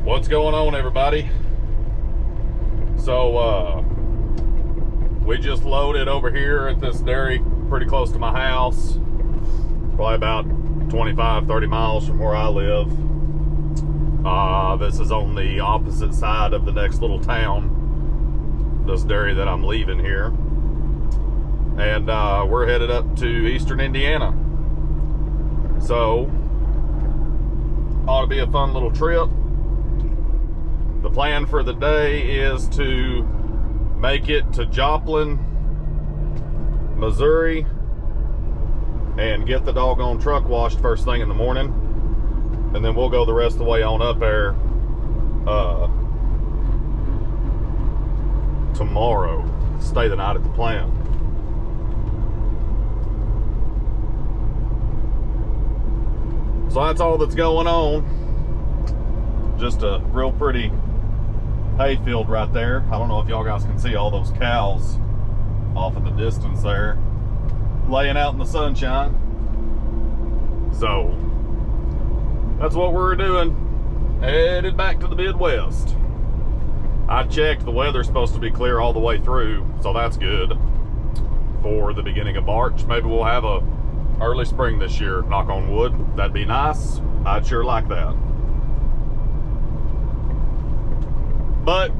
What's going on, everybody? So we just loaded over here at this dairy pretty close to my house, probably about 25-30 miles from where I live. This is on the opposite side of the next little town, this dairy that I'm leaving here, and we're headed up to eastern Indiana. So ought to be a fun little trip. The plan for the day is to make it to Joplin, Missouri, and get the doggone truck washed first thing in the morning, and then we'll go the rest of the way on up there tomorrow, stay the night at the plant. So that's all that's going on. Just a real pretty hayfield right there. I don't know if y'all guys can see all those cows off in the distance there, laying out in the sunshine. So that's what we're doing. Headed back to the Midwest. I checked, the weather's supposed to be clear all the way through, so that's good for the beginning of March. Maybe we'll have a early spring this year, knock on wood. That'd be nice. I'd sure like that. But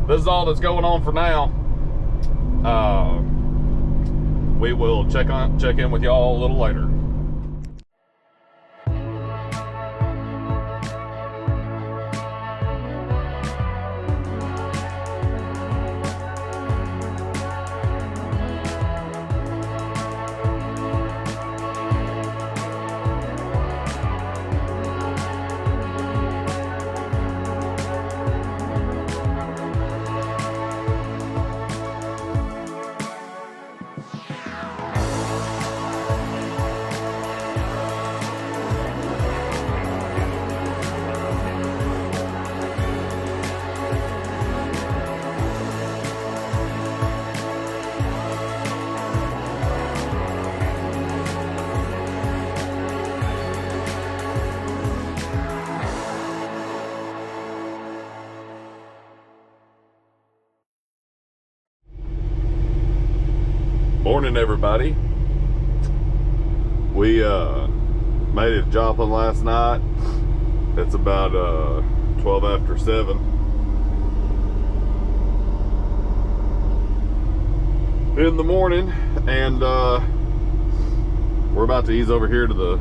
this is all that's going on for now. We will check in with y'all a little later. Morning, everybody. We made it to Joplin last night. It's about 12 after 7 in the morning, and we're about to ease over here to the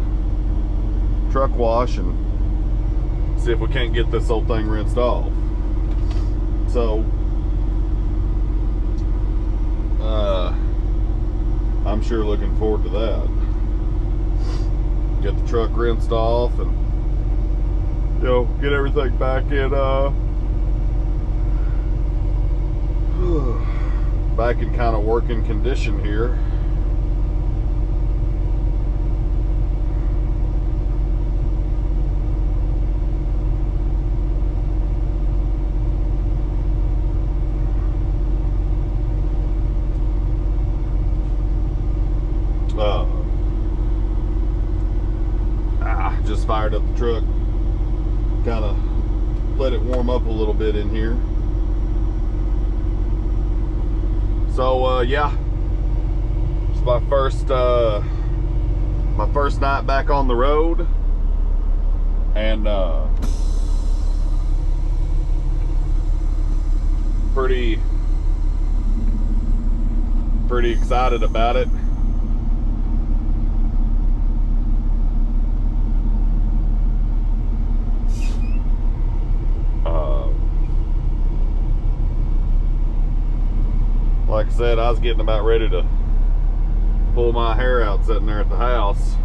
truck wash and see if we can't get this whole thing rinsed off. So I'm sure looking forward to that. Get the truck rinsed off and, you know, get everything back in kind of working condition here. Just fired up the truck, kind of let it warm up a little bit in here. So yeah, it's my first night back on the road, and pretty excited about it. Like I said, I was getting about ready to pull my hair out sitting there at the house.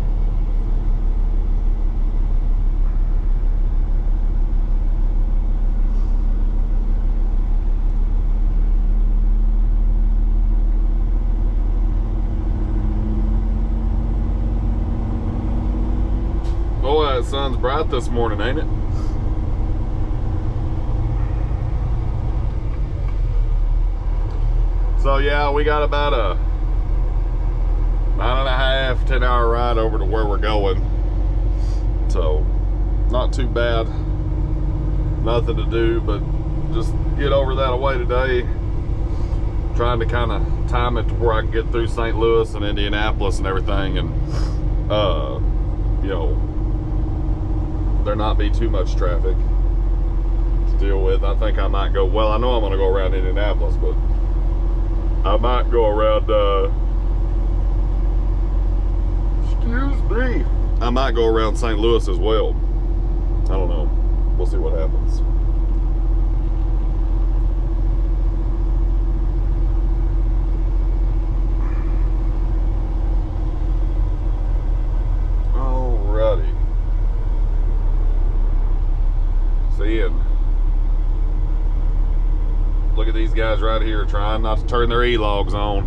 Boy, that sun's bright this morning, ain't it? So yeah, we got about a 9.5, 10-hour ride over to where we're going. So not too bad. nothing to do but just get over that away today. Trying to kind of time it to where I can get through St. Louis and Indianapolis and everything, and you know, there not be too much traffic to deal with. I think I might go, well, I know I'm going to go around Indianapolis, but I might go around, excuse me, I might go around St. Louis as well. I don't know. We'll see what happens. Alrighty. Seeing. Look at these guys right here trying not to turn their E-logs on,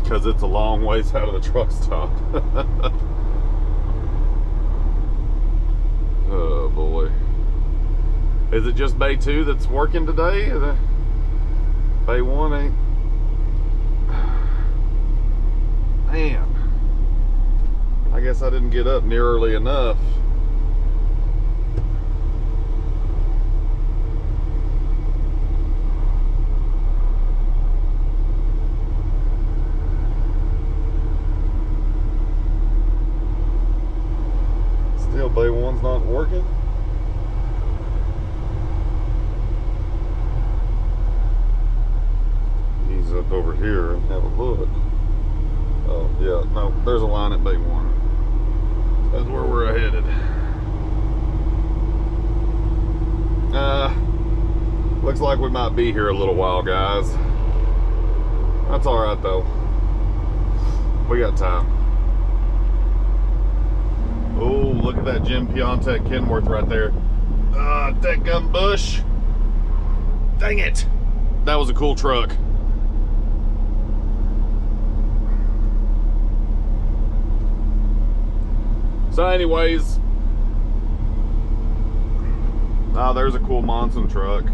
because it's a long ways out of the truck stop. Oh boy. Is it just Bay 2 that's working today? Bay 1 ain't? Man. I guess I didn't get up near early enough. Still, Bay 1's not working. Ease up over here and have a look. Oh, yeah, no, there's a line at Bay 1. That's where we're headed. Looks like we might be here a little while, guys. That's all right, though. We got time. Oh, look at that Jim Piontek Kenworth right there. That gum bush. Dang it. That was a cool truck. So anyways, there's a cool Monson truck.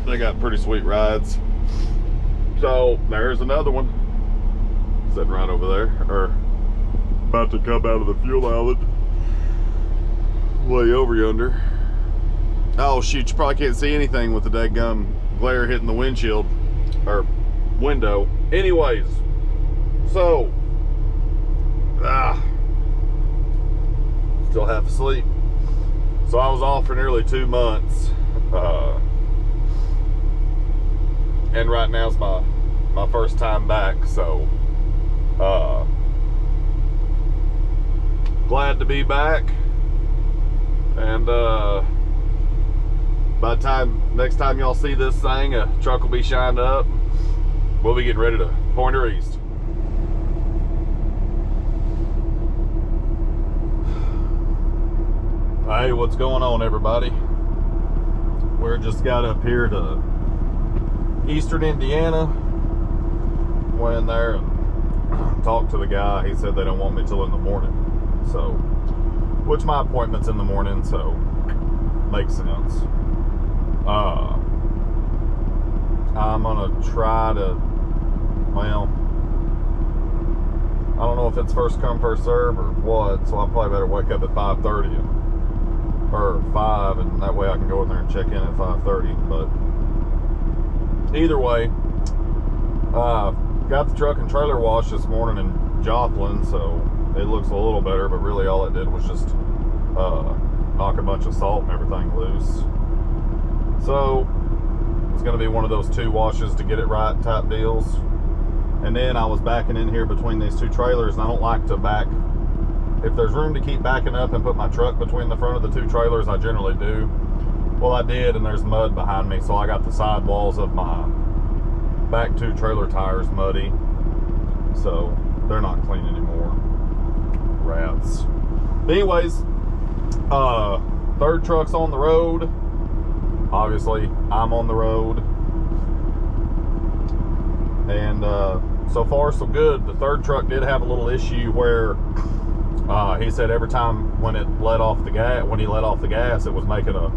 They got pretty sweet rides. So there's another one sitting right over there, or about to come out of the fuel island, way over yonder. Oh shoot, you probably can't see anything with the dadgum glare hitting the windshield or window. Anyways, so still half asleep. So I was off for nearly 2 months, and right now is my first time back. So glad to be back, and by the time next time y'all see this thing, a truck will be shined up. We'll be getting ready to point her east. Hey, what's going on, everybody? We're just got up here to Eastern Indiana. Went in there and talked to the guy. He said they don't want me till in the morning. So, which my appointment's in the morning, so makes sense. I'm gonna try to, well, I don't know if it's first come, first serve or what, so I probably better wake up at 5:30 or 5, and that way I can go in there and check in at 5:30. But either way, got the truck and trailer washed this morning in Joplin, so it looks a little better, but really all it did was just knock a bunch of salt and everything loose. So it's going to be one of those 2 washes to get it right type deals. And then I was backing in here between these 2 trailers, and I don't like to back. If there's room to keep backing up and put my truck between the front of the 2 trailers, I generally do. Well, I did, and there's mud behind me, so I got the sidewalls of my back 2 trailer tires muddy, so they're not clean anymore. Rats. But anyways, 3rd truck's on the road. Obviously, I'm on the road, and so far so good. The 3rd truck did have a little issue where he said every time when it let off the gas, it was making a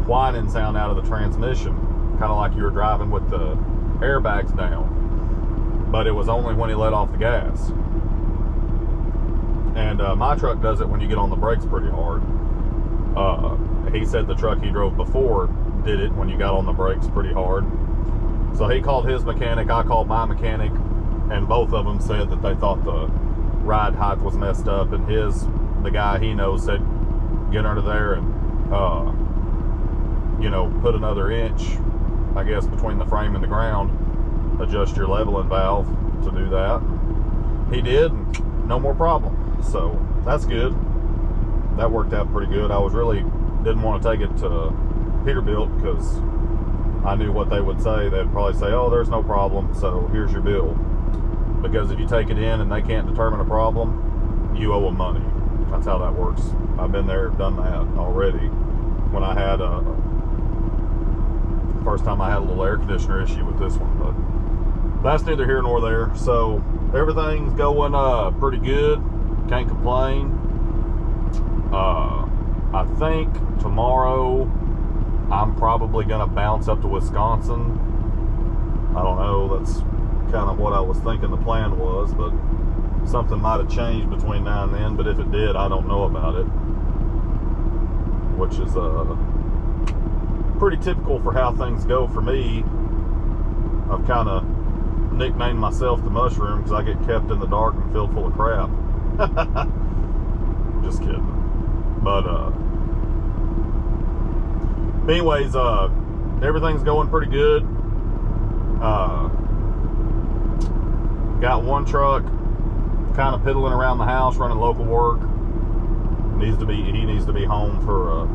whining sound out of the transmission, kind of like you were driving with the airbags down. But it was only when he let off the gas. And my truck does it when you get on the brakes pretty hard. He said the truck he drove before did it when you got on the brakes pretty hard. So he called his mechanic, I called my mechanic, and both of them said that they thought the ride height was messed up, and the guy he knows said, get under there and, you know, put another inch, I guess, between the frame and the ground, adjust your leveling valve to do that. He did, and no more problem. So that's good. That worked out pretty good. I didn't want to take it to Peterbilt because I knew what they would say. They'd probably say, oh, there's no problem, so here's your bill. Because if you take it in and they can't determine a problem, you owe them money. That's how that works. I've been there, done that already. When I had first time I had a little air conditioner issue with this one, but that's neither here nor there. So everything's going pretty good. Can't complain. I think tomorrow I'm probably gonna bounce up to Wisconsin. I don't know, that's kind of what I was thinking the plan was, but something might have changed between now and then. But if it did, I don't know about it, which is pretty typical for how things go for me. I've kind of nicknamed myself the mushroom because I get kept in the dark and filled full of crap. Just kidding. But anyways, everything's going pretty good. Got one truck kind of piddling around the house, running local work. He needs to be home for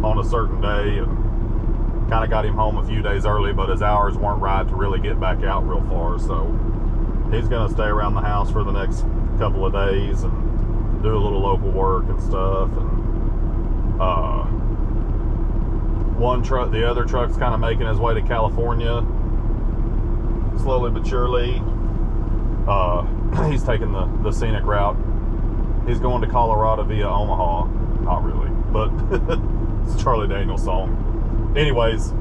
on a certain day, and kind of got him home a few days early, but his hours weren't right to really get back out real far. So he's gonna stay around the house for the next couple of days and do a little local work and stuff. And the other truck's kind of making his way to California slowly but surely. He's taking the scenic route. He's going to Colorado via Omaha. Not really, but it's a Charlie Daniels song. Anyways,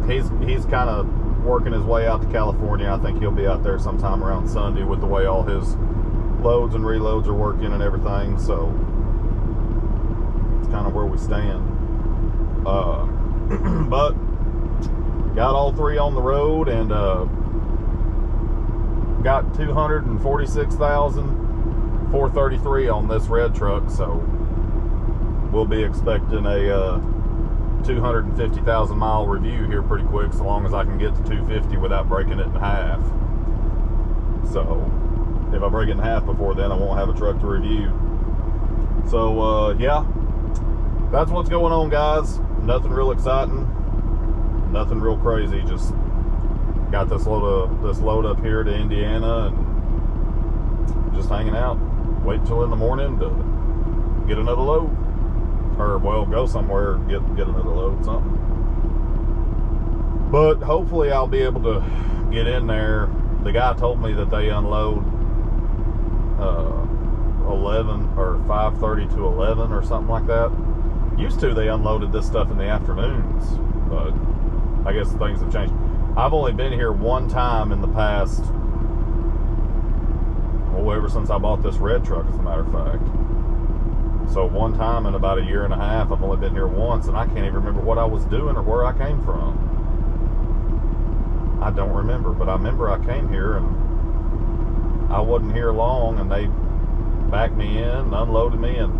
he's kind of working his way out to California. I think he'll be out there sometime around Sunday with the way all his loads and reloads are working and everything. So it's kind of where we stand. But got all three on the road, and got 246,433 on this red truck. So we'll be expecting a 250,000 mile review here pretty quick, so long as I can get to 250 without breaking it in half. So if I break it in half before then, I won't have a truck to review. So yeah, that's what's going on, guys. Nothing real exciting, nothing real crazy. Just got this load up here to Indiana, and just hanging out, wait till in the morning to get another load. Or, well, go somewhere and get another load, something. But hopefully I'll be able to get in there. The guy told me that they unload 11 or 5:30 to 11 or something like that. Used to, they unloaded this stuff in the afternoons, but I guess things have changed. I've only been here one time in the past, ever since I bought this red truck, as a matter of fact. So one time in about a year and a half. I've only been here once, and I can't even remember what I was doing or where I came from. I don't remember, but I remember I came here and I wasn't here long, and they backed me in and unloaded me, and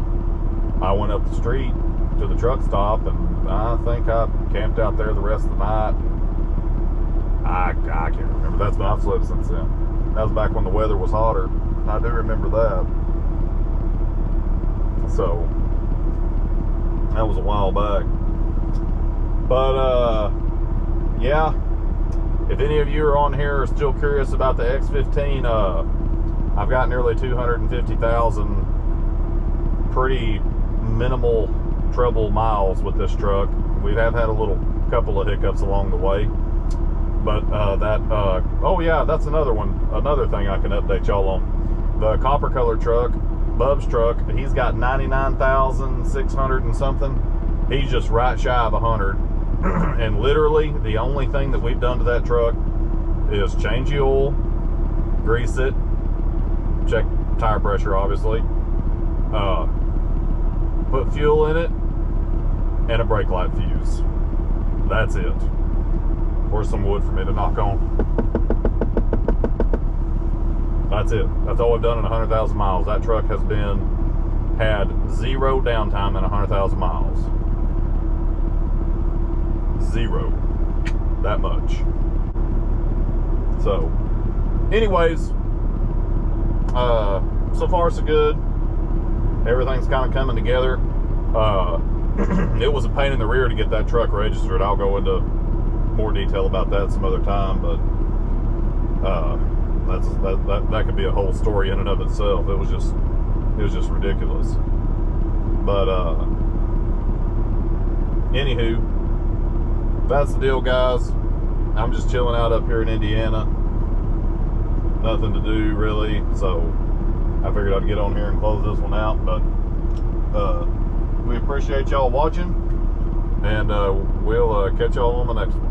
I went up the street to the truck stop, and I think I camped out there the rest of the night. I can't remember. That's been, I've lived since then. That was back when the weather was hotter. I do remember that. So that was a while back. But yeah, if any of you are on here are still curious about the X15, I've got nearly 250,000 pretty minimal treble miles with this truck. We have had a couple of hiccups along the way, but oh yeah, that's another thing I can update y'all on. The copper color truck, Bub's truck, he's got 99,600 and something. He's just right shy of 100. And literally the only thing that we've done to that truck is change the oil, grease it, check tire pressure obviously, put fuel in it, and a brake light fuse. That's it. Or some wood for me to knock on. That's it. That's all I've done in 100,000 miles. That truck has had zero downtime in 100,000 miles. Zero. That much. So, anyways, so far so good. Everything's kind of coming together. It was a pain in the rear to get that truck registered. I'll go into more detail about that some other time, but that could be a whole story in and of itself. It was just ridiculous. But anywho, that's the deal, guys. I'm just chilling out up here in Indiana. Nothing to do really, so I figured I'd get on here and close this one out. But we appreciate y'all watching, and we'll catch y'all on the next one.